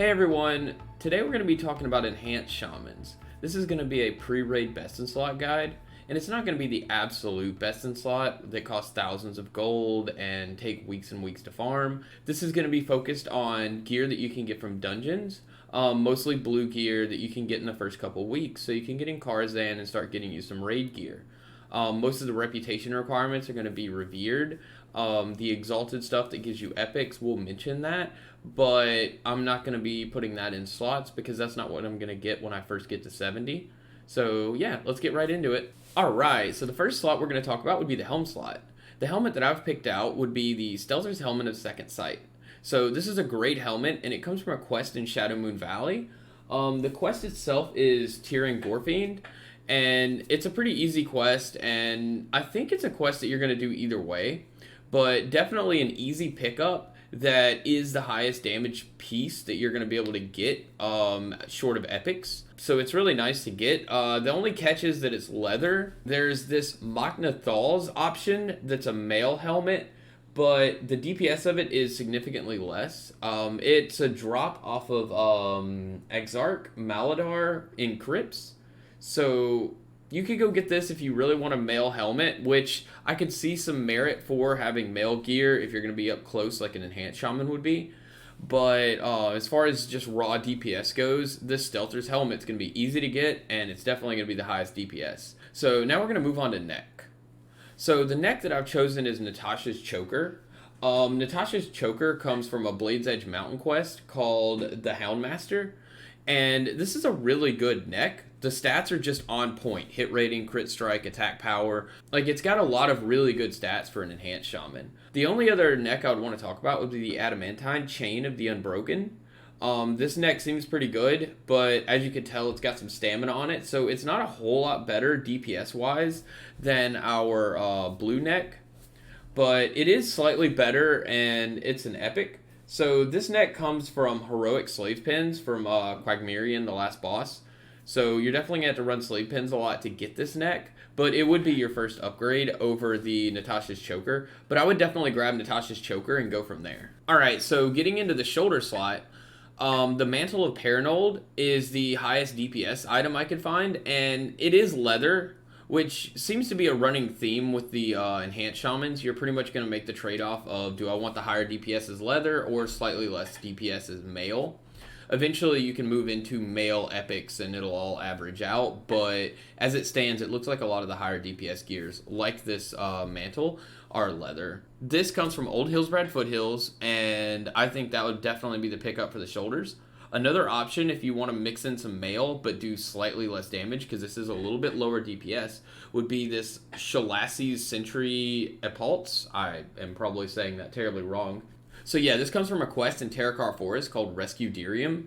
Hey everyone, today we're going to be talking about Enhanced Shamans. This is going to be a pre-raid best in slot guide, and it's not going to be the absolute best in slot that costs thousands of gold and take weeks and weeks to farm. This is going to be focused on gear that you can get from dungeons, mostly blue gear that you can get in the first couple weeks, so you can get in Karazhan and start getting you some raid gear. Most of the reputation requirements are going to be revered. The exalted stuff that gives you epics, we'll mention that, but I'm not going to be putting that in slots because that's not what I'm going to get when I first get to 70. So yeah, let's get right into it. Alright, so the first slot we're going to talk about would be the helm slot. The helmet that I've picked out would be the Stealther's Helmet of Second Sight. So this is a great helmet, and it comes from a quest in Shadowmoon Valley. The quest itself is Tearing Gorefiend, and it's a pretty easy quest, and I think it's a quest that you're going to do either way, but definitely an easy pickup that is the highest damage piece that you're going to be able to get short of epics. So it's really nice to get. The only catch is that it's leather. There's this Machna option that's a male helmet, but the DPS of it is significantly less. It's a drop off of Exarch Maladar in Crypts. So you could go get this if you really want a male helmet, which I could see some merit for having male gear if you're going to be up close like an Enhanced Shaman would be. But as far as just raw DPS goes, this Stealther's Helmet's going to be easy to get, and it's definitely going to be the highest DPS. So now we're going to move on to neck. So the neck that I've chosen is Natasha's Choker. Natasha's Choker comes from a Blade's Edge mountain quest called the Houndmaster, and this is a really good neck. The stats are just on point. Hit rating, crit strike, attack power. Like, it's got a lot of really good stats for an Enhanced Shaman. The only other neck I would want to talk about would be the Adamantine Chain of the Unbroken. This neck seems pretty good, but as you can tell, it's got some stamina on it, so it's not a whole lot better DPS-wise than our blue neck, but it is slightly better, and it's an epic. So this neck comes from Heroic Slave Pins from Quagmirian, the last boss. So you're definitely going to have to run slave pins a lot to get this neck, but it would be your first upgrade over the Natasha's Choker. But I would definitely grab Natasha's Choker and go from there. Alright, so getting into the shoulder slot, the Mantle of Paranold is the highest DPS item I could find, and it is leather, which seems to be a running theme with the Enhanced Shamans. You're pretty much going to make the trade-off of, do I want the higher DPS as leather or slightly less DPS as mail? Eventually, you can move into male epics and it'll all average out, but as it stands, it looks like a lot of the higher DPS gears, like this mantle, are leather. This comes from Old Hillsbrad Foothills, and I think that would definitely be the pickup for the shoulders. Another option, if you want to mix in some mail but do slightly less damage, because this is a little bit lower DPS, would be this Shalassi's Sentry Epaulettes. I am probably saying that terribly wrong. So yeah, this comes from a quest in Terakar Forest called Rescue Dirium,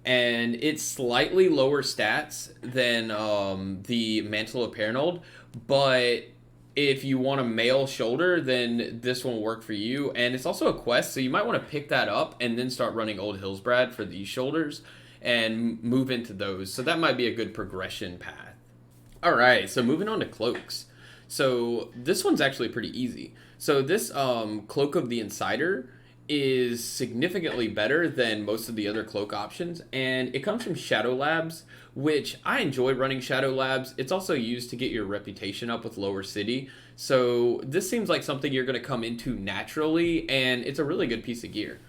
and it's slightly lower stats than the Mantle of Paranold, but if you want a male shoulder, then this won't work for you, and it's also a quest, so you might want to pick that up and then start running Old Hillsbrad for these shoulders and move into those, so that might be a good progression path. Alright, so moving on to cloaks. So this one's actually pretty easy. So this Cloak of the Insider is significantly better than most of the other cloak options, and it comes from Shadow Labs, which I enjoy running Shadow Labs. It's also used to get your reputation up with Lower City, so this seems like something you're going to come into naturally, and it's a really good piece of gear.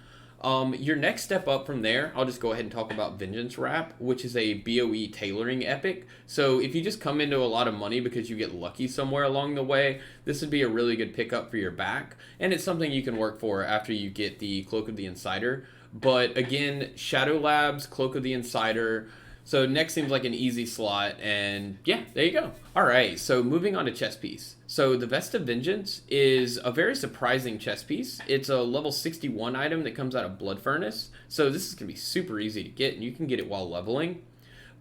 Your next step up from there, I'll just go ahead and talk about Vengeance Wrap, which is a BOE tailoring epic. So if you just come into a lot of money because you get lucky somewhere along the way, this would be a really good pickup for your back, and it's something you can work for after you get the Cloak of the Insider. But again, Shadow Labs, Cloak of the Insider. So next seems like an easy slot, and yeah, there you go. Alright, so moving on to chest piece. So the Vest of Vengeance is a very surprising chest piece. It's a level 61 item that comes out of Blood Furnace, so this is going to be super easy to get, and you can get it while leveling.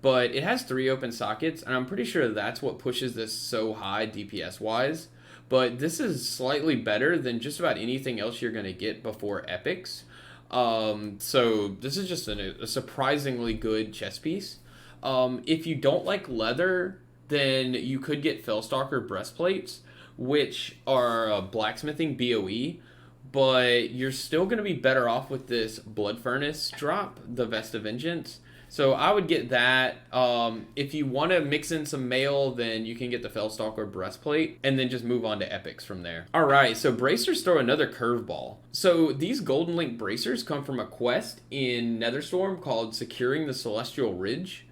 But it has 3 open sockets, and I'm pretty sure that's what pushes this so high DPS-wise. But this is slightly better than just about anything else you're going to get before epics. So this is just a surprisingly good chest piece. If you don't like leather, then you could get Fellstalker breastplates, which are blacksmithing BOE, but you're still going to be better off with this Blood Furnace drop, the Vest of Vengeance. So I would get that. If you want to mix in some mail, then you can get the Fellstalker Breastplate, and then just move on to epics from there. All right, so bracers throw another curveball. So these Golden Link bracers come from a quest in Netherstorm called Securing the Celestial Ridge.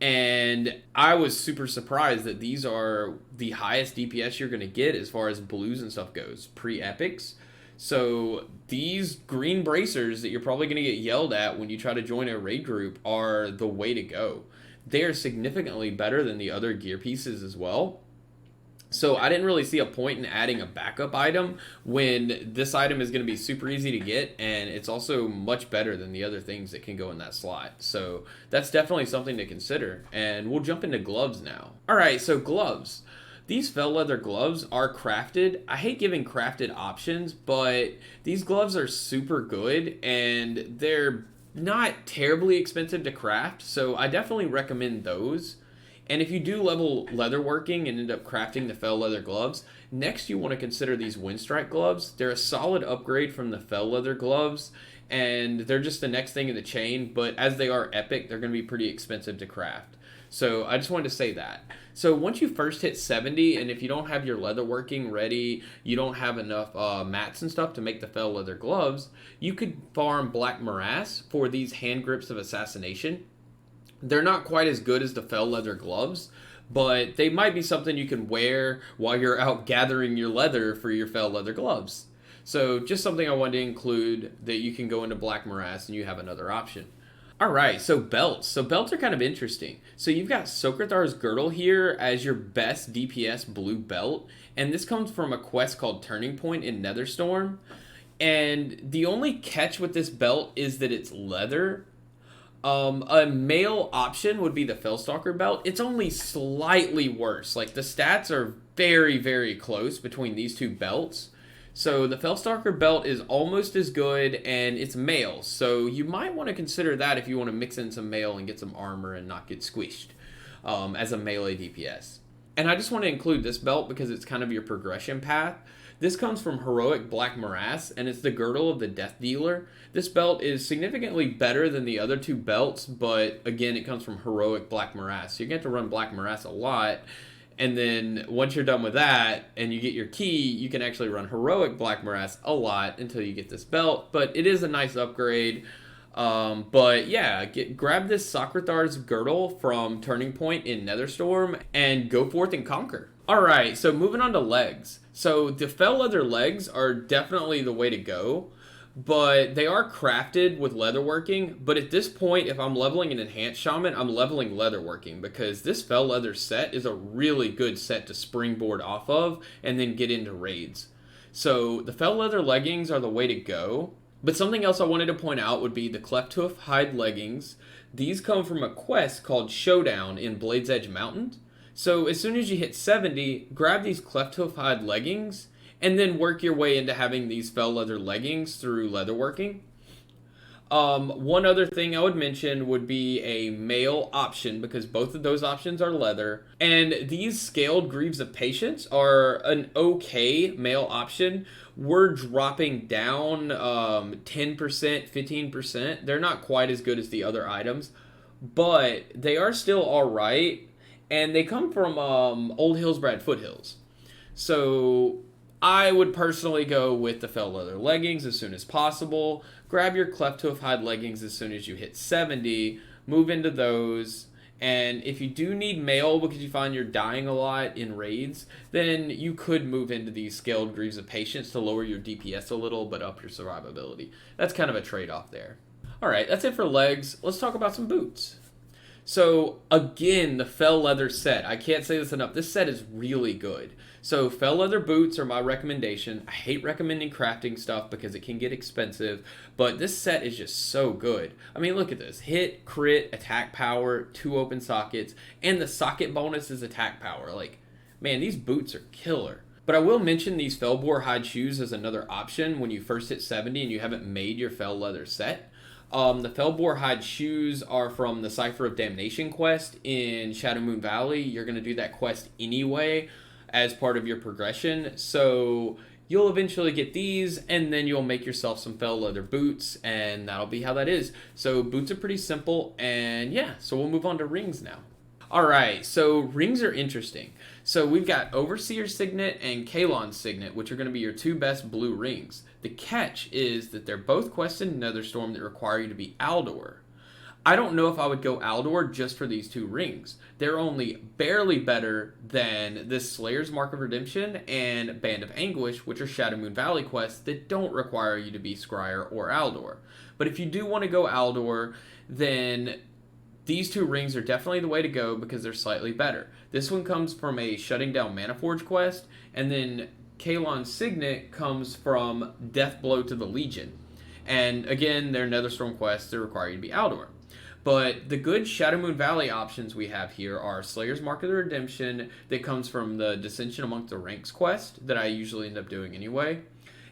And I was super surprised that these are the highest DPS you're going to get as far as blues and stuff goes, pre-epics. So these green bracers that you're probably going to get yelled at when you try to join a raid group are the way to go. They are significantly better than the other gear pieces as well. So I didn't really see a point in adding a backup item when this item is going to be super easy to get, and it's also much better than the other things that can go in that slot. So that's definitely something to consider. And we'll jump into gloves now. All right, so gloves. These fell leather gloves are crafted. I hate giving crafted options, but these gloves are super good and they're not terribly expensive to craft. So I definitely recommend those. And if you do level leatherworking and end up crafting the fell leather gloves, next you want to consider these Windstrike gloves. They're a solid upgrade from the fell leather gloves, and they're just the next thing in the chain, but as they are epic, they're going to be pretty expensive to craft. So I just wanted to say that. So once you first hit 70, and if you don't have your leatherworking ready, you don't have enough mats and stuff to make the fell leather gloves, you could farm Black Morass for these hand grips of assassination. They're not quite as good as the fell leather gloves, but they might be something you can wear while you're out gathering your leather for your fell leather gloves. So just something I wanted to include, that you can go into Black Morass and you have another option. All right, so belts. So belts are kind of interesting. So you've got Sokrathar's Girdle here as your best DPS blue belt, and this comes from a quest called Turning Point in Netherstorm. And the only catch with this belt is that it's leather. A male option would be the Fellstalker belt. It's only slightly worse. Like, the stats are very, very close between these two belts. So the Fellstalker belt is almost as good, and it's mail. So you might want to consider that if you want to mix in some mail and get some armor and not get squished as a melee DPS. And I just want to include this belt because it's kind of your progression path. This comes from Heroic Black Morass, and it's the Girdle of the Death Dealer. This belt is significantly better than the other two belts, but again, it comes from Heroic Black Morass. So you get to run Black Morass a lot, and then once you're done with that and you get your key, you can actually run Heroic Black Morass a lot until you get this belt. But it is a nice upgrade. But yeah, grab this Sokrathar's Girdle from Turning Point in Netherstorm and go forth and conquer. Alright, so moving on to legs. So the fell leather legs are definitely the way to go, but they are crafted with leatherworking. But at this point, if I'm leveling an Enhanced Shaman, I'm leveling leatherworking, because this fell leather set is a really good set to springboard off of and then get into raids. So the fell leather leggings are the way to go. But something else I wanted to point out would be the Cleft Hoof hide leggings. These come from a quest called Showdown in Blade's Edge Mountain. So as soon as you hit 70, grab these Cleft Hoof hide leggings, and then work your way into having these fell leather leggings through leatherworking. One other thing I would mention would be a male option, because both of those options are leather. And these Scaled Greaves of Patience are an okay male option. We're dropping down 10%, 15%. They're not quite as good as the other items, but they are still alright. And they come from Old Hillsbrad Foothills. So I would personally go with the fell leather leggings as soon as possible. Grab your Cleft Hoof hide leggings as soon as you hit 70. Move into those. And if you do need mail because you find you're dying a lot in raids, then you could move into these Scaled Greaves of Patience to lower your DPS a little, but up your survivability. That's kind of a trade-off there. Alright, that's it for legs. Let's talk about some boots. So, again, the fell leather set. I can't say this enough. This set is really good. So, fell leather boots are my recommendation. I hate recommending crafting stuff because it can get expensive, but this set is just so good. I mean, look at this. Hit, crit, attack power, 2 open sockets, and the socket bonus is attack power. Like, man, these boots are killer. But I will mention these Fellbore hide shoes as another option when you first hit 70 and you haven't made your fell leather set. The Fellbore hide shoes are from the Cipher of Damnation quest in Shadowmoon Valley. You're going to do that quest anyway as part of your progression. So you'll eventually get these, and then you'll make yourself some fell leather boots, and that'll be how that is. So boots are pretty simple, and yeah, so we'll move on to rings now. Alright, so rings are interesting. So we've got Overseer Signet and Kalon Signet, which are going to be your two best blue rings. The catch is that they're both quested in Netherstorm that require you to be Aldor. I don't know if I would go Aldor just for these two rings. They're only barely better than this Slayer's Mark of Redemption and Band of Anguish, which are Shadow Moon Valley quests that don't require you to be Scryer or Aldor. But if you do want to go Aldor, then these two rings are definitely the way to go because they're slightly better. This one comes from a Shutting Down Manaforge quest, and then Kalon Signet comes from Death Blow to the Legion. And again, they're Netherstorm quests that require you to be Aldor. But the good Shadow Moon Valley options we have here are Slayer's Mark of the Redemption that comes from the Dissension Amongst the Ranks quest that I usually end up doing anyway.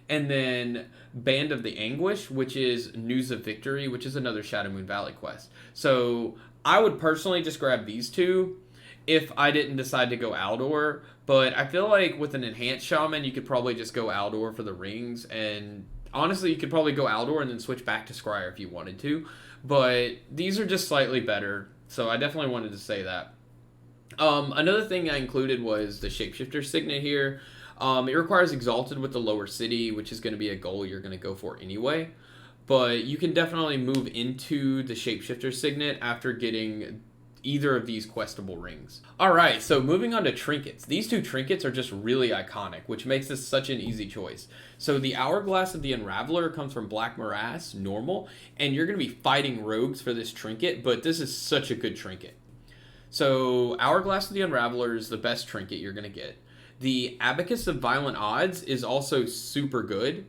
And then Band of the Anguish, which is News of Victory, which is another Shadow Moon Valley quest. So I would personally just grab these two if I didn't decide to go Aldor. But I feel like with an Enhanced Shaman, you could probably just go Aldor for the rings. And honestly, you could probably go Aldor and then switch back to Scryer if you wanted to. But these are just slightly better, so I definitely wanted to say that. Another thing I included was the Shapeshifter Signet here. It requires Exalted with the Lower City, which is going to be a goal you're going to go for anyway. But you can definitely move into the Shapeshifter Signet after getting either of these questable rings. Alright, so moving on to trinkets. These two trinkets are just really iconic, which makes this such an easy choice. So the Hourglass of the Unraveler comes from Black Morass, normal, and you're going to be fighting rogues for this trinket, but this is such a good trinket. So Hourglass of the Unraveler is the best trinket you're going to get. The Abacus of Violent Odds is also super good.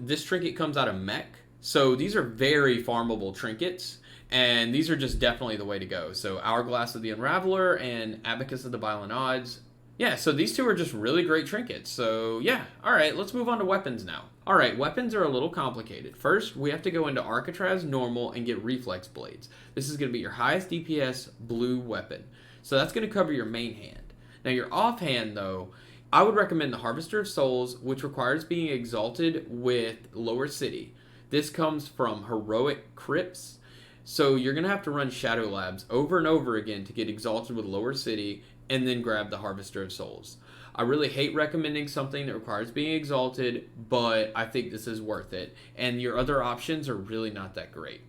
This trinket comes out of Mech, so these are very farmable trinkets. And these are just definitely the way to go. So Hourglass of the Unraveler and Abacus of the Violent Odds. Yeah, so these two are just really great trinkets. So yeah, alright, let's move on to weapons now. Alright, weapons are a little complicated. First, we have to go into Arcatraz Normal and get Reflex Blades. This is going to be your highest DPS blue weapon. So that's going to cover your main hand. Now your offhand though, I would recommend the Harvester of Souls, which requires being exalted with Lower City. This comes from Heroic Crypts. So you're going to have to run Shadow Labs over and over again to get exalted with Lower City and then grab the Harvester of Souls. I really hate recommending something that requires being exalted, but I think this is worth it. And your other options are really not that great.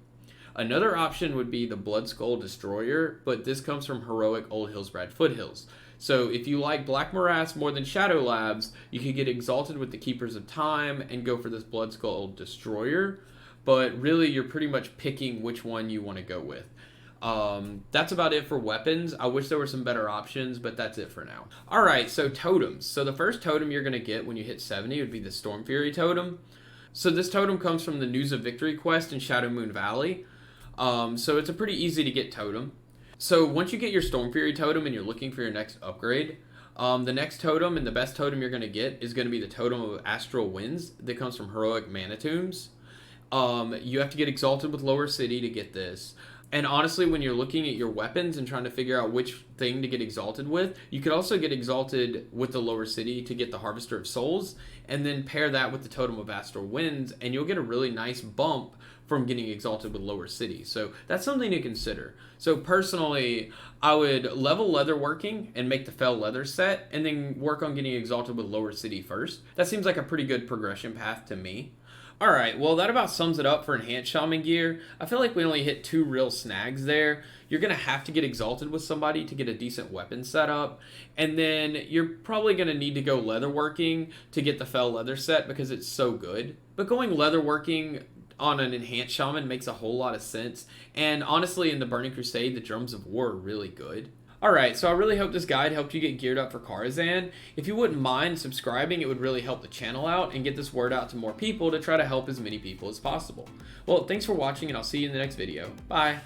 Another option would be the Blood Skull Destroyer, but this comes from Heroic Old Hillsbrad Foothills. So if you like Black Morass more than Shadow Labs, you could get exalted with the Keepers of Time and go for this Blood Skull Destroyer. But really, you're pretty much picking which one you want to go with. That's about it for weapons. I wish there were some better options, but that's it for now. Alright, so totems. So the first totem you're going to get when you hit 70 would be the Storm Fury totem. So this totem comes from the News of Victory quest in Shadow Moon Valley. So it's a pretty easy to get totem. So once you get your Storm Fury totem and you're looking for your next upgrade, the next totem and the best totem you're going to get is going to be the Totem of Astral Winds that comes from Heroic Mana Tombs. You have to get exalted with Lower City to get this. And honestly, when you're looking at your weapons and trying to figure out which thing to get exalted with, you could also get exalted with the Lower City to get the Harvester of Souls, and then pair that with the Totem of Astral Winds, and you'll get a really nice bump from getting exalted with Lower City. So that's something to consider. So personally, I would level leatherworking and make the fell leather set, and then work on getting exalted with Lower City first. That seems like a pretty good progression path to me. Alright, well that about sums it up for Enhanced Shaman gear. I feel like we only hit 2 real snags there. You're going to have to get exalted with somebody to get a decent weapon setup. And then you're probably going to need to go leatherworking to get the fell leather set because it's so good. But going leatherworking on an Enhanced Shaman makes a whole lot of sense. And honestly, in the Burning Crusade, the Drums of War are really good. Alright, so I really hope this guide helped you get geared up for Karazhan. If you wouldn't mind subscribing, it would really help the channel out and get this word out to more people to try to help as many people as possible. Well, thanks for watching, and I'll see you in the next video. Bye!